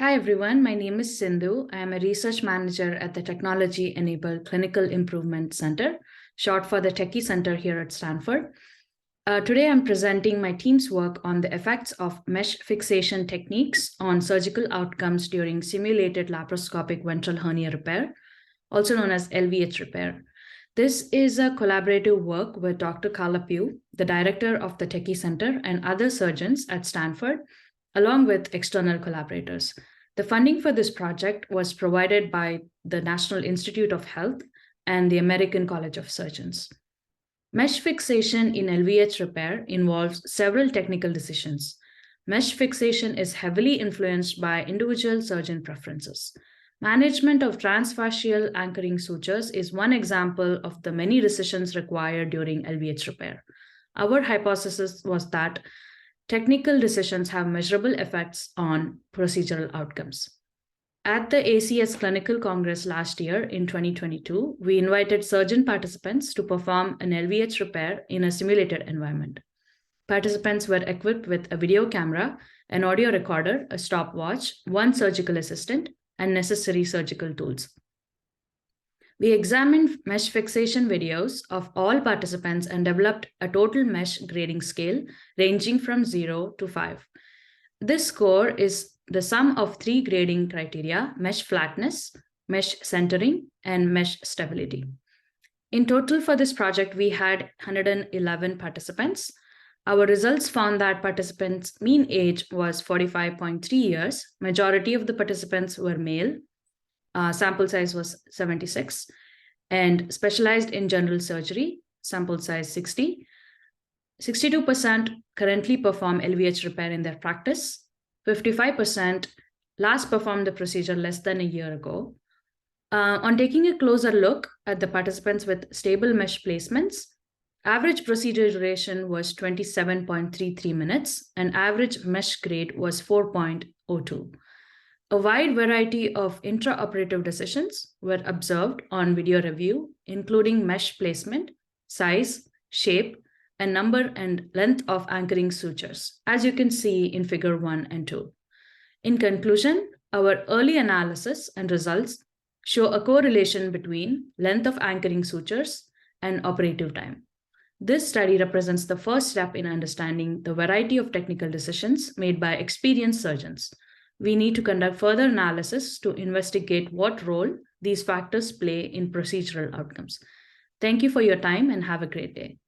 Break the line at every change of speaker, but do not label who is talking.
Hi everyone, my name is Sindhu. I am a research manager at the Technology Enabled Clinical Improvement Center, short for the TECI Center here at Stanford. Today I'm presenting my team's work on the effects of mesh fixation techniques on surgical outcomes during simulated laparoscopic ventral hernia repair, also known as LVH repair. This is a collaborative work with Dr. Carla Pugh, the director of the TECI Center, and other surgeons at Stanford, along with external collaborators. The funding for this project was provided by the National Institute of Health and the American College of Surgeons. Mesh fixation in LVH repair involves several technical decisions. Mesh fixation is heavily influenced by individual surgeon preferences. Management of transfascial anchoring sutures is one example of the many decisions required during LVH repair. Our hypothesis was that technical decisions have measurable effects on procedural outcomes. At the ACS Clinical Congress last year in 2022, we invited surgeon participants to perform an LVH repair in a simulated environment. Participants were equipped with a video camera, an audio recorder, a stopwatch, one surgical assistant, and necessary surgical tools. We examined mesh fixation videos of all participants and developed a total mesh grading scale ranging from 0 to 5. This score is the sum of three grading criteria: mesh flatness, mesh centering, and mesh stability. In total for this project, we had 111 participants. Our results found that participants' mean age was 45.3 years. Majority of the participants were male. Sample size was 76, and specialized in general surgery, sample size 60. 62% currently perform LVH repair in their practice. 55% last performed the procedure less than a year ago. On taking a closer look at the participants with stable mesh placements, average procedure duration was 27.33 minutes, and average mesh grade was 4.02. A wide variety of intraoperative decisions were observed on video review, including mesh placement, size, shape, and number and length of anchoring sutures, as you can see in figure 1 and 2. In conclusion, our early analysis and results show a correlation between length of anchoring sutures and operative time. This study represents the first step in understanding the variety of technical decisions made by experienced surgeons. We need to conduct further analysis to investigate what role these factors play in procedural outcomes. Thank you for your time and have a great day.